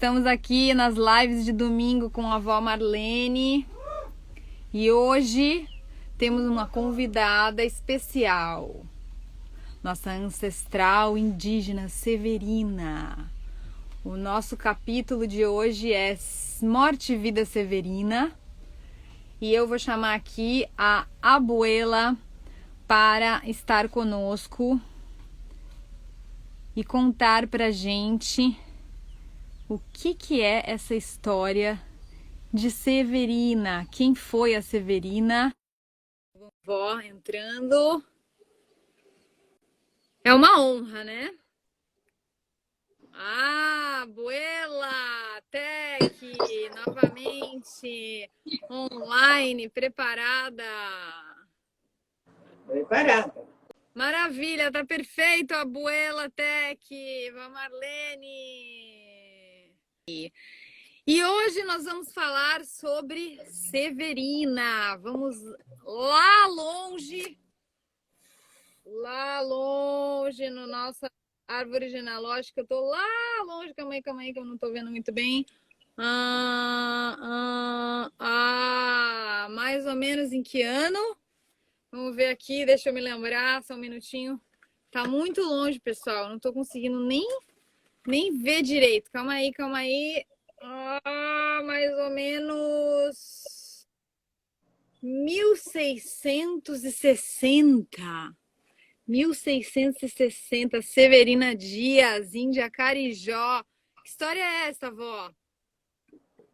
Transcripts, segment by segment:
Estamos aqui nas lives de domingo com a avó Marlene e hoje temos uma convidada especial, nossa ancestral indígena Severina. O nosso capítulo de hoje é Morte e Vida Severina e eu vou chamar aqui a abuela para estar conosco e contar pra gente o que é essa história de Severina. Quem foi a Severina? Vó entrando. É uma honra, né? Ah, abuela, Tec, novamente online, preparada. Preparada. Maravilha, tá perfeito, abuela Tec, vó Marlene. E hoje nós vamos falar sobre Severina. Vamos lá longe no nossa árvore genealógica. Eu tô lá longe, calma aí, que eu não tô vendo muito bem. Mais ou menos em que ano? Vamos ver aqui, deixa eu me lembrar, só um minutinho. Tá muito longe, pessoal, não tô conseguindo nem ver direito. Calma aí. Mais ou menos 1660. 1660, Severina Dias, Índia Carijó. Que história é essa, vó?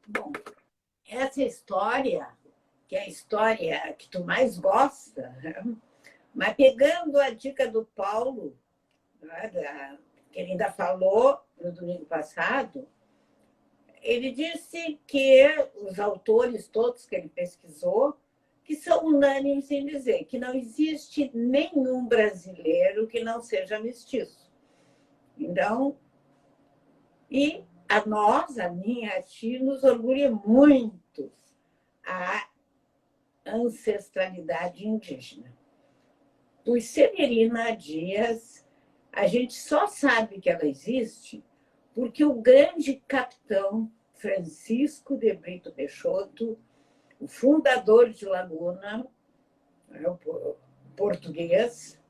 Bom, essa história, que é a história que tu mais gosta, né? Mas pegando a dica do Paulo, né, que ele ainda falou no domingo passado, ele disse que os autores todos que ele pesquisou, que são unânimes em dizer que não existe nenhum brasileiro que não seja mestiço. Então, e a nós, a minha tia, nos orgulha muito a ancestralidade indígena. Por Severina Dias, a gente só sabe que ela existe porque o grande capitão Francisco de Brito Peixoto, o fundador de Laguna, o português,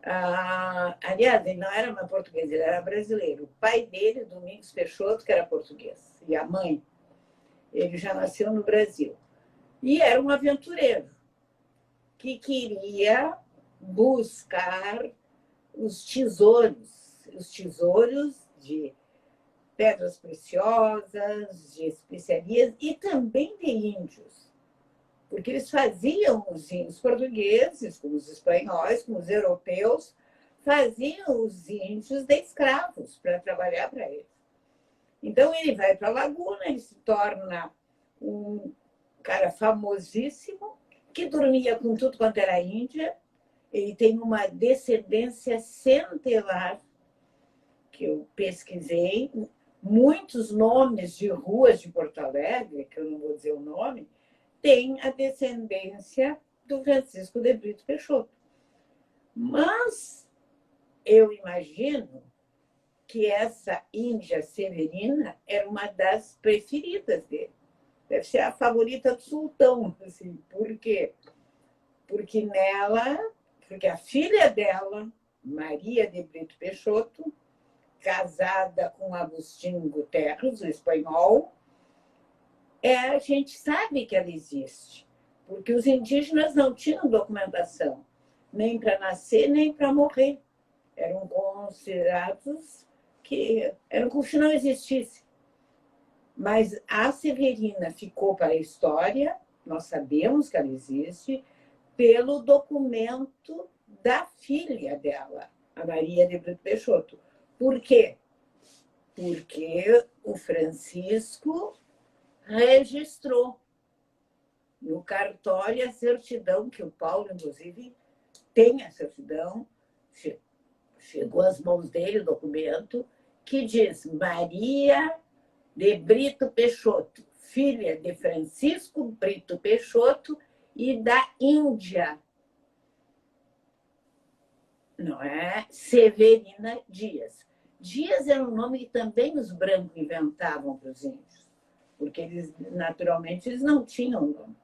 aliás, ele não era mais português, ele era brasileiro. O pai dele, Domingos Peixoto, que era português, e a mãe, ele já nasceu no Brasil. E era um aventureiro que queria buscar os tesouros de pedras preciosas, de especiarias e também de índios. Porque eles faziam, os índios portugueses, como os espanhóis, como os europeus, faziam os índios de escravos para trabalhar para eles. Então, ele vai para a Laguna, ele se torna um cara famosíssimo, que dormia com tudo quanto era Índia. Ele tem uma descendência centenar, que eu pesquisei, muitos nomes de ruas de Porto Alegre, que eu não vou dizer o nome, tem a descendência do Francisco de Brito Peixoto. Mas eu imagino que essa Índia Severina era uma das preferidas dele. Deve ser a favorita do sultão. Assim. Por quê? Porque a filha dela, Maria de Brito Peixoto, casada com Agostinho Guterres, o espanhol, a gente sabe que ela existe, porque os indígenas não tinham documentação, nem para nascer, nem para morrer. Eram considerados que eram como se não existisse. Mas a Severina ficou para a história, nós sabemos que ela existe, pelo documento da filha dela, a Maria de Brito Peixoto. Por quê? Porque o Francisco registrou no cartório a certidão, que o Paulo, inclusive, tem a certidão, chegou às mãos dele o documento, que diz Maria de Brito Peixoto, filha de Francisco Brito Peixoto e da Índia, não é? Severina Dias. Dias era um nome que também os brancos inventavam para os índios, porque eles, naturalmente, eles não tinham nome,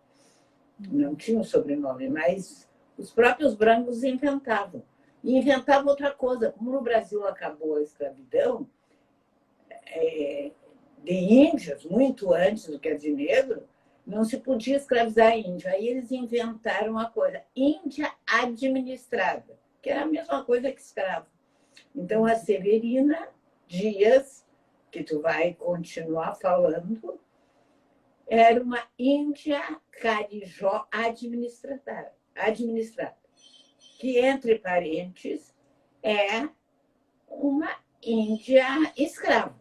não tinham sobrenome, mas os próprios brancos inventavam. E inventavam outra coisa. Como no Brasil acabou a escravidão, de índios, muito antes do que a de negro, não se podia escravizar índio. Aí eles inventaram uma coisa, Índia administrada, que era a mesma coisa que escravo. Então, a Severina Dias, que tu vai continuar falando, era uma Índia carijó administrada, que, entre parentes, é uma Índia escrava.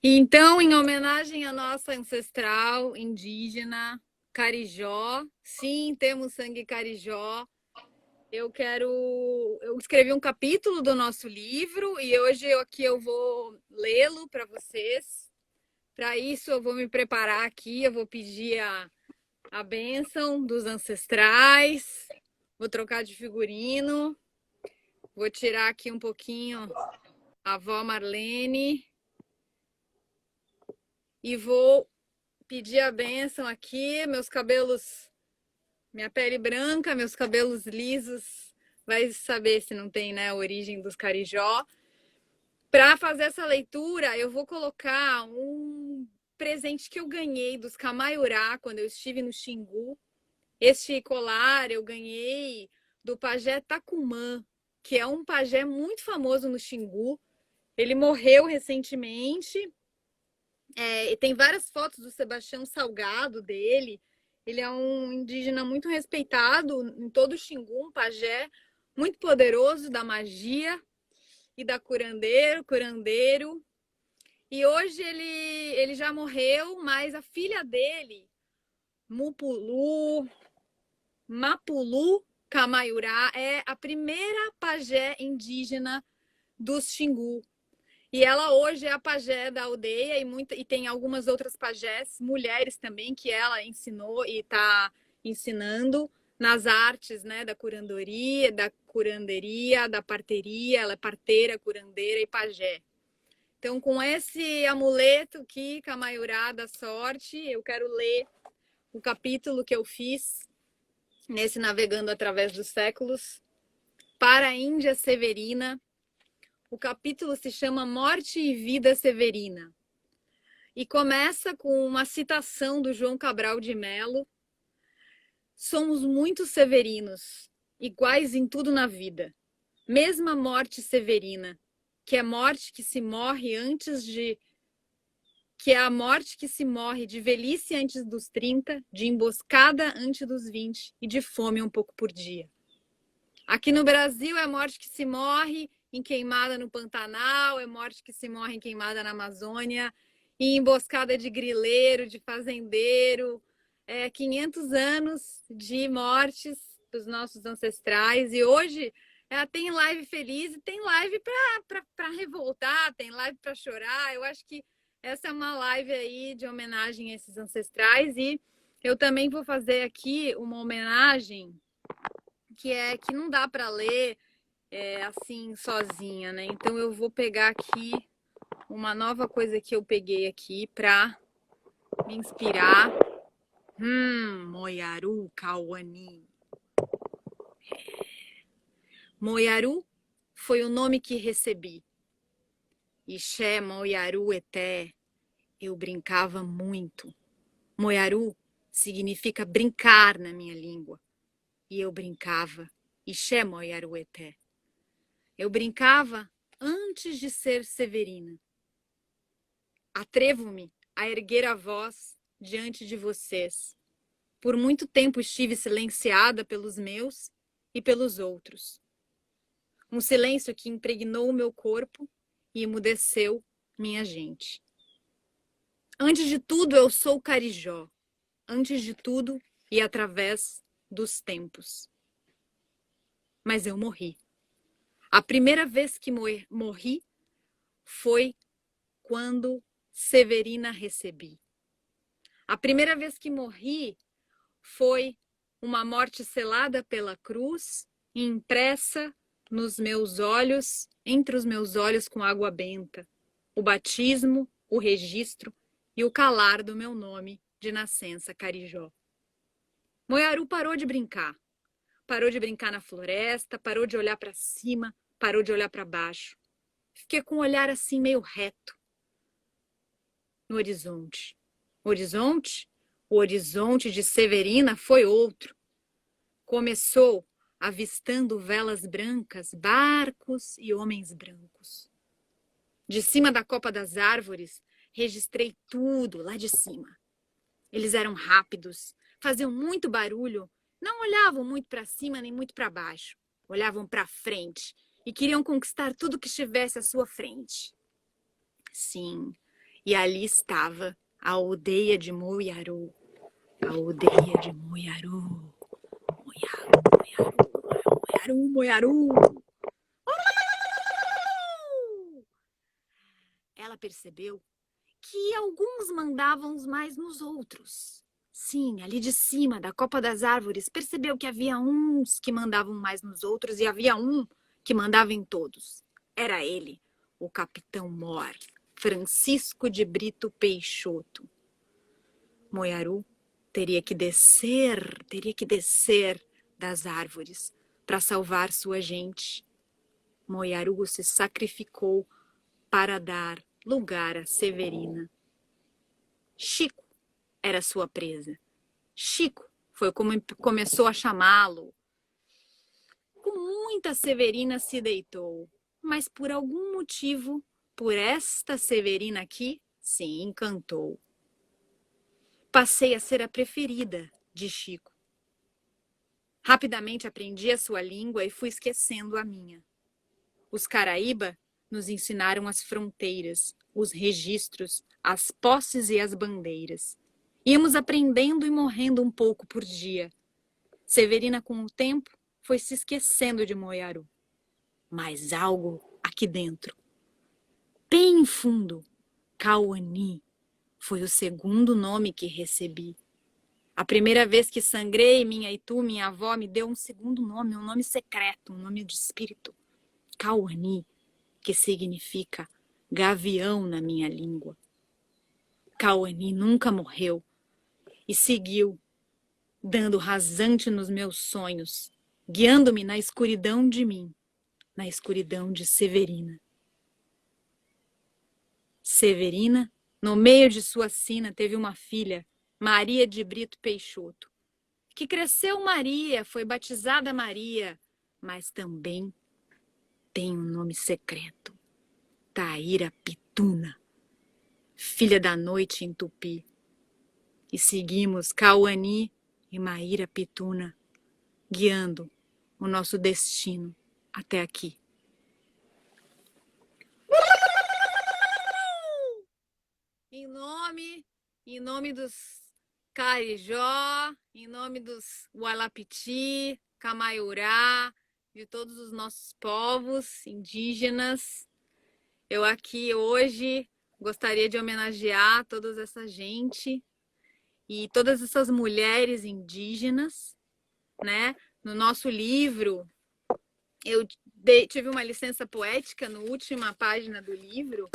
Então, em homenagem à nossa ancestral indígena Carijó, sim, temos sangue Carijó. Eu escrevi um capítulo do nosso livro e hoje eu vou lê-lo para vocês. Para isso, eu vou me preparar aqui, eu vou pedir a bênção dos ancestrais, vou trocar de figurino, vou tirar aqui um pouquinho a avó Marlene e vou pedir a bênção aqui, meus cabelos, minha pele branca, meus cabelos lisos, vai saber se não tem, né, a origem dos Carijó. Para fazer essa leitura, eu vou colocar um presente que eu ganhei dos Camaiurá quando eu estive no Xingu. Este colar eu ganhei do pajé Tacumã, que é um pajé muito famoso no Xingu. Ele morreu recentemente. E tem várias fotos do Sebastião Salgado dele. Ele é um indígena muito respeitado em todo o Xingu, um pajé muito poderoso da magia e da curandeiro. E hoje ele já morreu, mas a filha dele, Mapulu Camaiurá, é a primeira pajé indígena dos Xingu. E ela hoje é a pajé da aldeia e tem algumas outras pajés, mulheres também, que ela ensinou e está ensinando nas artes, né, da curanderia, da parteria. Ela é parteira, curandeira e pajé. Então, com esse amuleto aqui, Camaiurá da sorte, eu quero ler o capítulo que eu fiz nesse Navegando através dos séculos para a Índia Severina. O capítulo se chama Morte e Vida Severina e começa com uma citação do João Cabral de Melo. Somos muito severinos, iguais em tudo na vida. Mesma morte severina, que é morte que se morre que é a morte que se morre de velhice antes dos 30, de emboscada antes dos 20 e de fome um pouco por dia. Aqui no Brasil é a morte que se morre em queimada no Pantanal, é morte que se morre em queimada na Amazônia, em emboscada de grileiro, de fazendeiro. 500 anos de mortes dos nossos ancestrais. E hoje tem live feliz e tem live para revoltar, tem live para chorar. Eu acho que essa é uma live aí de homenagem a esses ancestrais. E eu também vou fazer aqui uma homenagem que não dá para ler assim sozinha, né? Então eu vou pegar aqui uma nova coisa que eu peguei aqui para me inspirar. Moyaru Kawani. Moyaru foi o nome que recebi. Ixé Moyaru Eté. Eu brincava muito. Moyaru significa brincar na minha língua. E eu brincava. Ixé Moyaru Eté. Eu brincava antes de ser Severina. Atrevo-me a erguer a voz diante de vocês. Por muito tempo estive silenciada pelos meus e pelos outros. Um silêncio que impregnou o meu corpo e emudeceu minha gente. Antes de tudo, eu sou Carijó. Antes de tudo e através dos tempos. Mas eu morri. A primeira vez que morri foi quando Severina recebi. A primeira vez que morri foi uma morte selada pela cruz e impressa nos meus olhos, entre os meus olhos com água benta, o batismo, o registro e o calar do meu nome de nascença Carijó. Moiaru parou de brincar. Parou de brincar na floresta, parou de olhar para cima, parou de olhar para baixo. Fiquei com um olhar assim meio reto no horizonte. Horizonte? O horizonte de Severina foi outro. Começou avistando velas brancas, barcos e homens brancos. De cima da copa das árvores, registrei tudo lá de cima. Eles eram rápidos, faziam muito barulho, não olhavam muito para cima nem muito para baixo. Olhavam para frente e queriam conquistar tudo que estivesse à sua frente. Sim, e ali estava a aldeia de Moiaru. A aldeia de Moiaru. Moiaru, Moiaru. Ela percebeu que alguns mandavam mais nos outros. Sim, ali de cima, da copa das árvores, percebeu que havia uns que mandavam mais nos outros e havia um que mandava em todos. Era ele, o Capitão Mor, Francisco de Brito Peixoto. Moiaru teria que descer das árvores para salvar sua gente. Moiaru se sacrificou para dar lugar a Severina. Chico era sua presa. Chico foi como começou a chamá-lo. Com muita Severina se deitou, mas por algum motivo, por esta Severina aqui, se encantou. Passei a ser a preferida de Chico. Rapidamente aprendi a sua língua e fui esquecendo a minha. Os Caraíba nos ensinaram as fronteiras, os registros, as posses e as bandeiras. Íamos aprendendo e morrendo um pouco por dia. Severina, com o tempo, foi se esquecendo de Moiaru. Mas algo aqui dentro, bem fundo, Cauani, foi o segundo nome que recebi. A primeira vez que sangrei, minha Itu, minha avó, me deu um segundo nome, um nome secreto, um nome de espírito. Cauani, que significa gavião na minha língua. Cauani nunca morreu e seguiu, dando rasante nos meus sonhos, guiando-me na escuridão de mim, na escuridão de Severina. Severina, no meio de sua sina, teve uma filha, Maria de Brito Peixoto, que cresceu Maria, foi batizada Maria, mas também tem um nome secreto, Taíra Pituna, filha da noite em Tupi. E seguimos Cauani e Maíra Pituna, guiando o nosso destino até aqui. Em nome dos Carijó, em nome dos Ualapiti, Camaiurá, de todos os nossos povos indígenas, eu aqui hoje gostaria de homenagear toda essa gente e todas essas mulheres indígenas, né? No nosso livro, eu tive uma licença poética na última página do livro,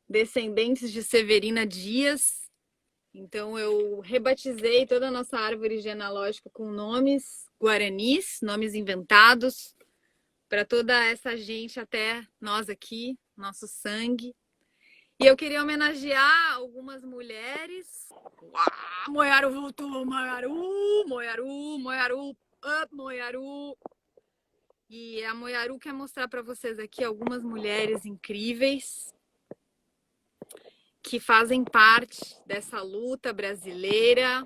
Descendentes de Severina Dias. Então eu rebatizei toda a nossa árvore genealógica com nomes guaranis, nomes inventados, para toda essa gente até nós aqui, nosso sangue. E eu queria homenagear algumas mulheres. Uau, Moiaru voltou, Moiaru, Moiaru, Moiaru, up, Moiaru. E a Moiaru quer mostrar para vocês aqui algumas mulheres incríveis que fazem parte dessa luta brasileira.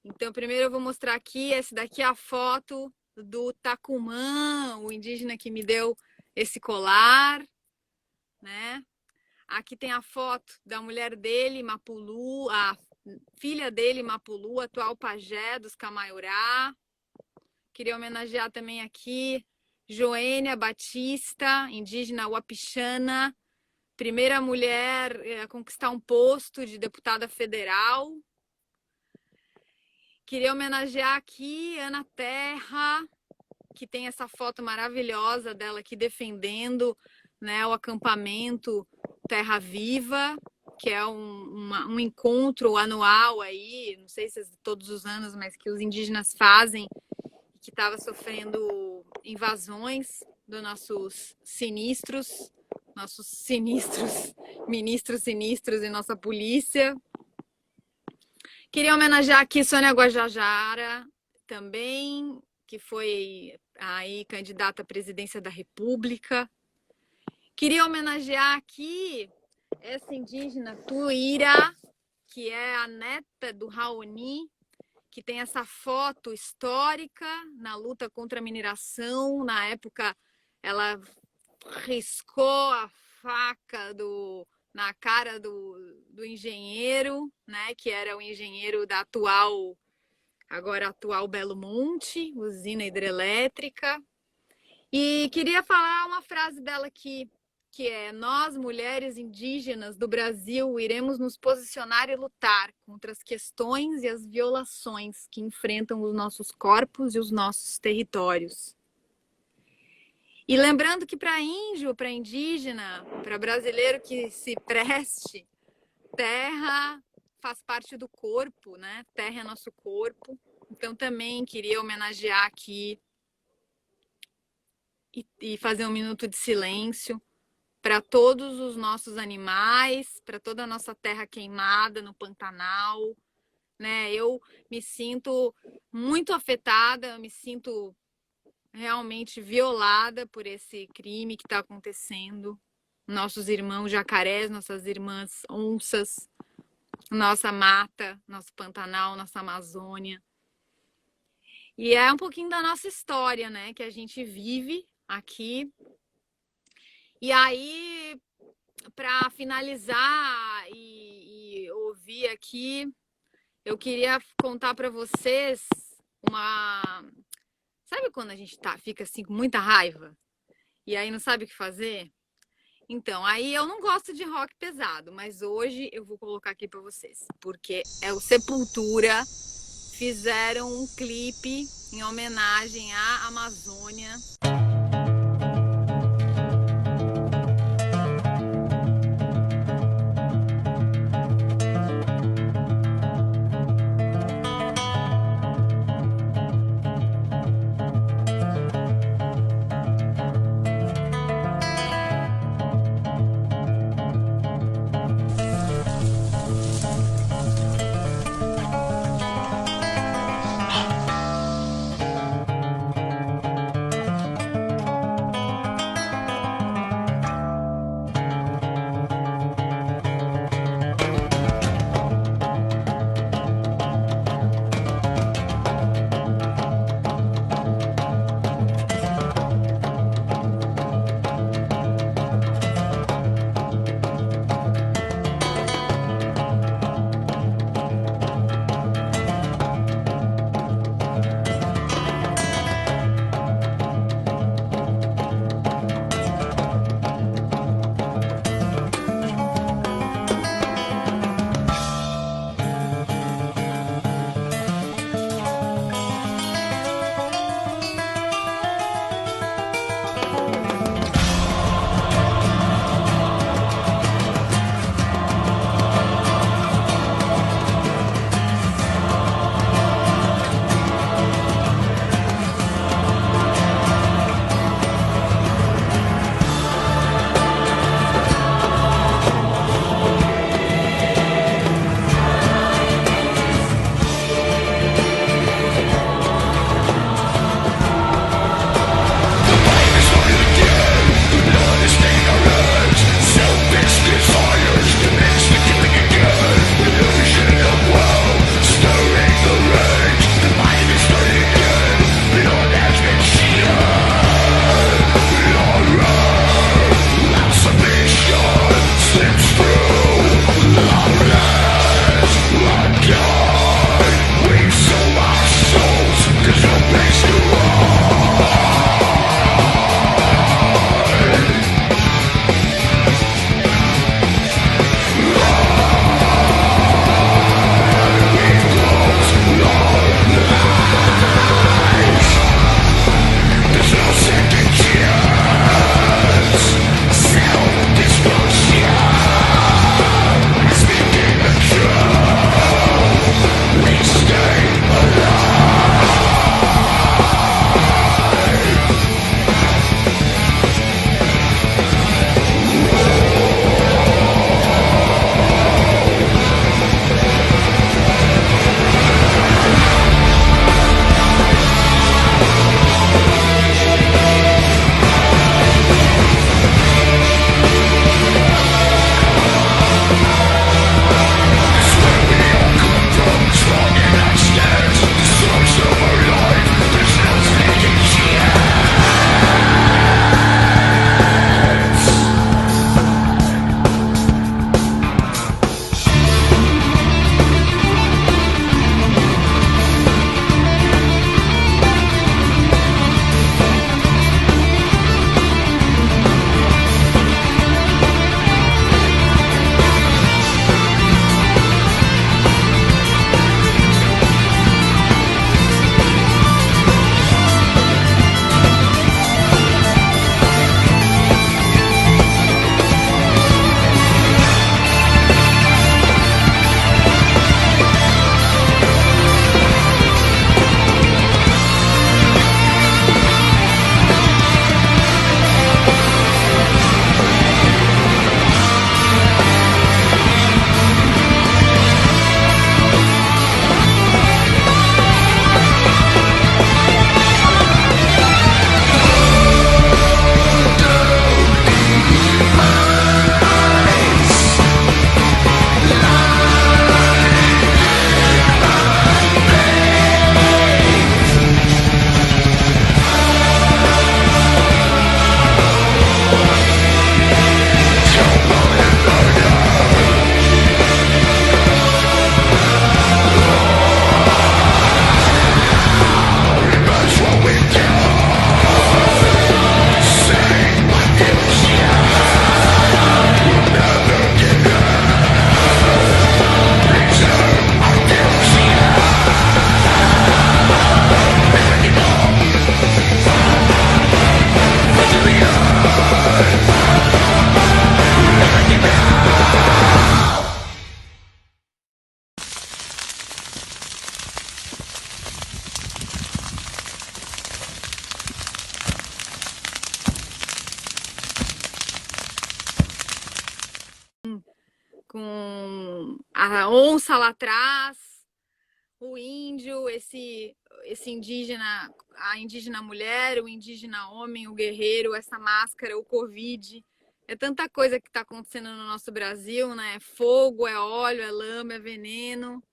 Então, primeiro eu vou mostrar aqui, essa daqui é a foto do Tacumã, o indígena que me deu esse colar, né? Aqui tem a foto da mulher dele, Mapulu, a filha dele, Mapulu, atual pajé dos Camaiurá. Queria homenagear também aqui Joênia Batista, indígena Wapixana, primeira mulher a conquistar um posto de deputada federal. Queria homenagear aqui Ana Terra, que tem essa foto maravilhosa dela aqui defendendo, né, o acampamento Terra Viva, que é um encontro anual aí, não sei se é todos os anos, mas que os indígenas fazem, que estava sofrendo invasões dos nossos sinistros, ministros sinistros e nossa polícia. Queria homenagear aqui Sônia Guajajara também, que foi aí candidata à presidência da República. Queria homenagear aqui essa indígena Tuíra, que é a neta do Raoni, que tem essa foto histórica na luta contra a mineração. Na época, ela riscou a faca na cara do engenheiro, né, que era o engenheiro da agora atual Belo Monte, usina hidrelétrica. E queria falar uma frase dela aqui, que é: nós, mulheres indígenas do Brasil, iremos nos posicionar e lutar contra as questões e as violações que enfrentam os nossos corpos e os nossos territórios. E lembrando que para índio, para indígena, para brasileiro que se preste, terra faz parte do corpo, né? Terra é nosso corpo. Então também queria homenagear aqui e fazer um minuto de silêncio para todos os nossos animais, para toda a nossa terra queimada no Pantanal, né? Eu me sinto muito afetada, eu me sinto realmente violada por esse crime que está acontecendo. Nossos irmãos jacarés, nossas irmãs onças, nossa mata, nosso Pantanal, nossa Amazônia. E é um pouquinho da nossa história, né? Que a gente vive aqui. E aí, para finalizar e ouvir aqui, eu queria contar para vocês uma... Sabe quando a gente fica assim com muita raiva e aí não sabe o que fazer? Então, aí eu não gosto de rock pesado, mas hoje eu vou colocar aqui para vocês, porque é o Sepultura, fizeram um clipe em homenagem à Amazônia. a onça lá atrás, o índio, esse indígena, a indígena mulher, o indígena homem, o guerreiro, essa máscara, o Covid. É tanta coisa que está acontecendo no nosso Brasil, né? É fogo, é óleo, é lama, é veneno.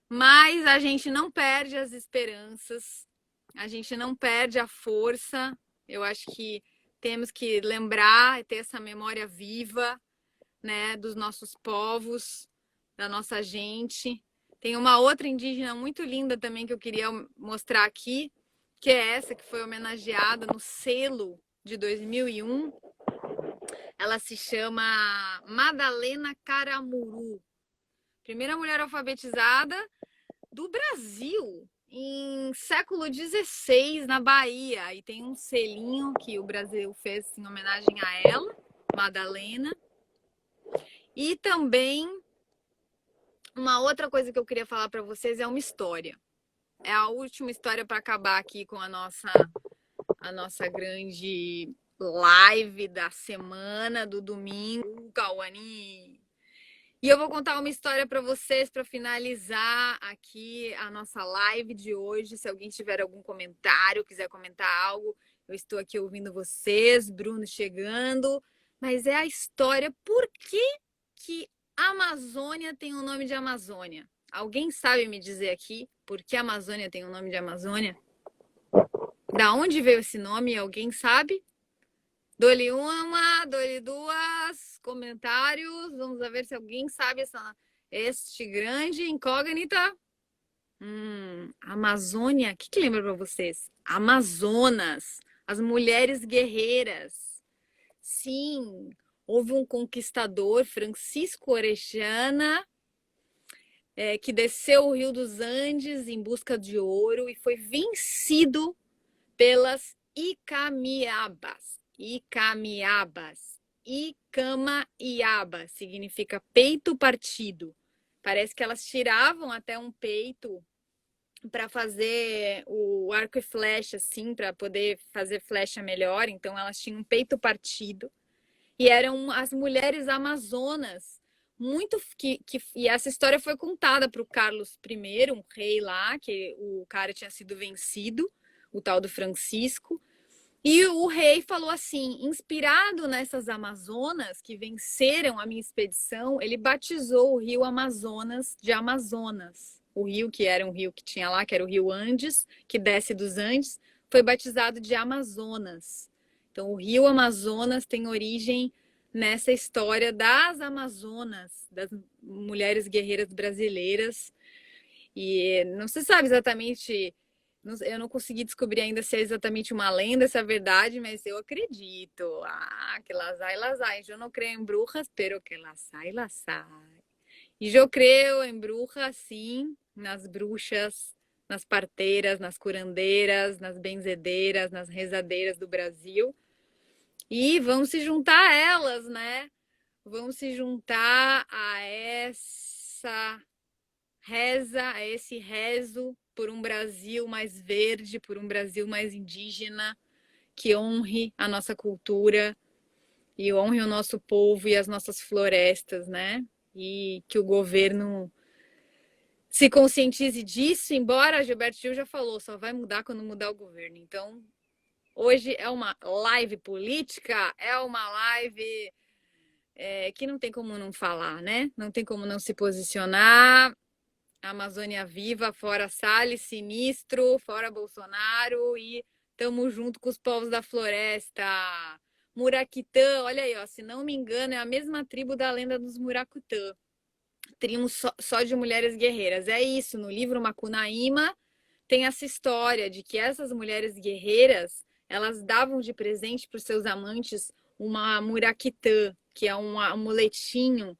Mas a gente não perde as esperanças, a gente não perde a força. Eu acho que temos que lembrar e ter essa memória viva, né, dos nossos povos, da nossa gente. Tem uma outra indígena muito linda também que eu queria mostrar aqui, que é essa que foi homenageada no selo de 2001. Ela se chama Madalena Caramuru, primeira mulher alfabetizada do Brasil, em século XVI, na Bahia. E tem um selinho que o Brasil fez em homenagem a ela, Madalena. E também uma outra coisa que eu queria falar para vocês é uma história. É a última história para acabar aqui com a nossa grande live da semana, do domingo, Cauani. E eu vou contar uma história para vocês para finalizar aqui a nossa live de hoje. Se alguém tiver algum comentário, quiser comentar algo, eu estou aqui ouvindo vocês, Bruno chegando. Mas é a história, por que a Amazônia tem o nome de Amazônia? Alguém sabe me dizer aqui por que a Amazônia tem o nome de Amazônia? Da onde veio esse nome? Alguém sabe? Dou-lhe uma, dou-lhe duas, comentários. Vamos ver se alguém sabe este grande incógnita. Amazônia, o que lembra para vocês? Amazonas, as mulheres guerreiras. Sim, houve um conquistador, Francisco Orellana, que desceu o Rio dos Andes em busca de ouro e foi vencido pelas Icamiabas. Icamaiaba significa peito partido. Parece que elas tiravam até um peito para fazer o arco e flecha, assim, para poder fazer flecha melhor. Então elas tinham um peito partido e eram as mulheres amazonas. E essa história foi contada para o Carlos I, um rei lá, que o cara tinha sido vencido, o tal do Francisco. E o rei falou assim, inspirado nessas Amazonas que venceram a minha expedição, ele batizou o rio Amazonas de Amazonas. O rio, que era um rio que tinha lá, que era o rio Andes, que desce dos Andes, foi batizado de Amazonas. Então, o rio Amazonas tem origem nessa história das Amazonas, das mulheres guerreiras brasileiras. E não se sabe exatamente... Eu não consegui descobrir ainda se é exatamente uma lenda, se é verdade, mas eu acredito. Que las hay. Eu não creio em bruxas, pero que las hay. E eu creio em bruxas, sim, nas bruxas, nas parteiras, nas curandeiras, nas benzedeiras, nas rezadeiras do Brasil. E vamos se juntar a elas, né? Vamos se juntar a essa reza, a esse rezo por um Brasil mais verde, por um Brasil mais indígena, que honre a nossa cultura e honre o nosso povo e as nossas florestas, né? E que o governo se conscientize disso, embora Gilberto Gil já falou, só vai mudar quando mudar o governo. Então, hoje é uma live política, é uma live que não tem como não falar, né? Não tem como não se posicionar. Amazônia viva, fora Salles, Sinistro, fora Bolsonaro e tamo junto com os povos da floresta. Muraquitã, olha aí, ó, se não me engano, é a mesma tribo da lenda dos Murakutã. Tribo só de mulheres guerreiras. É isso, no livro Macunaíma tem essa história de que essas mulheres guerreiras, elas davam de presente para os seus amantes uma muraquitã, que é um amuletinho.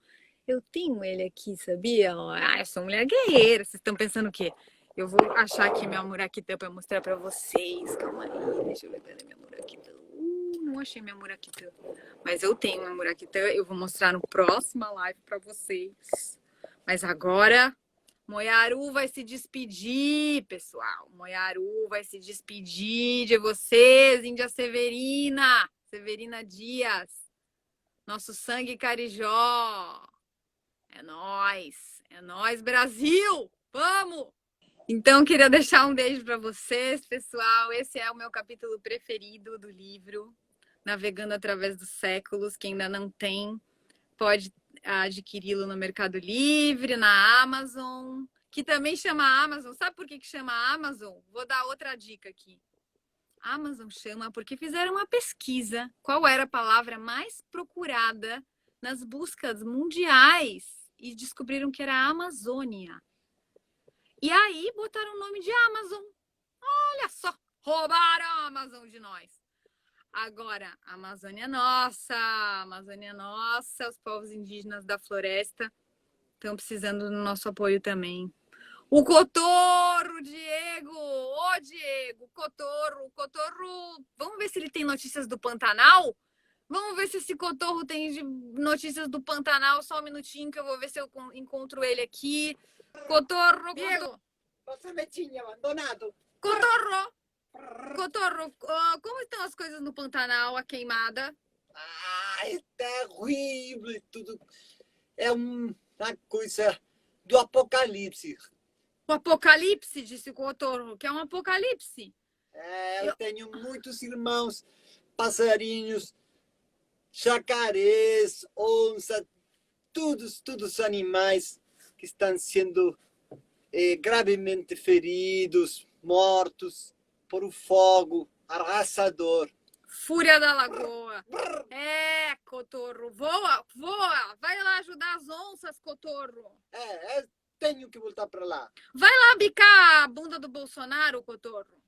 Eu tenho ele aqui, sabia? Eu sou mulher guerreira. Vocês estão pensando o quê? Eu vou achar aqui minha muraquitã para mostrar para vocês. Calma aí, deixa eu ver cadê minha muraquitã. Não achei minha muraquitã. Mas eu tenho uma muraquitã. Eu vou mostrar no próximo live para vocês. Mas agora, Moyaru vai se despedir, pessoal. Moyaru vai se despedir de vocês, Índia Severina. Severina Dias. Nosso sangue carijó. É nóis, Brasil! Vamos! Então, queria deixar um beijo para vocês, pessoal. Esse é o meu capítulo preferido do livro, Navegando através dos séculos. Quem ainda não tem, pode adquiri-lo no Mercado Livre, na Amazon, que também chama Amazon. Sabe por que chama Amazon? Vou dar outra dica aqui. Amazon chama porque fizeram uma pesquisa. Qual era a palavra mais procurada nas buscas mundiais? E descobriram que era a Amazônia. E aí botaram o nome de Amazon. Olha só, roubaram a Amazon de nós. Agora, a Amazônia é nossa, os povos indígenas da floresta estão precisando do nosso apoio também. O Cotorro, Diego! Ô, Diego, Cotorro, vamos ver se ele tem notícias do Pantanal? Vamos ver se esse Cotorro tem notícias do Pantanal. Só um minutinho que eu vou ver se eu encontro ele aqui. Cotorro, Diego! Você me tinha abandonado. Cotorro! Cotorro, como estão as coisas no Pantanal, a queimada? É terrível tudo. É uma coisa do apocalipse. O apocalipse, disse o Cotorro, que é um apocalipse. Eu tenho muitos irmãos, passarinhos, jacarés, onça, todos os animais que estão sendo gravemente feridos, mortos por um fogo arrasador. Fúria da Lagoa. Cotorro, voa, vai lá ajudar as onças, Cotorro. Eu tenho que voltar para lá. Vai lá bicar a bunda do Bolsonaro, Cotorro.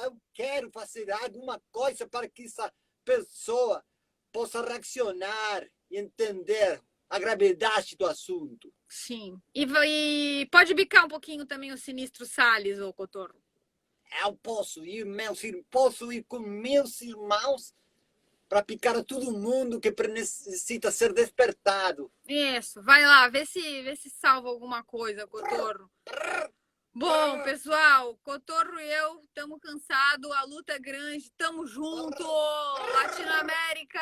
Eu quero fazer alguma coisa para que essa pessoa possa reaccionar e entender a gravidade do assunto. Sim. E pode bicar um pouquinho também o Sinistro Salles, ô Cotorro. Eu posso ir com meus irmãos para picar a todo mundo que necessita ser despertado. Isso, vai lá, vê se salva alguma coisa, Cotorro. Bom, pessoal, Cotorro e eu estamos cansados, a luta é grande, estamos juntos, Latinoamérica!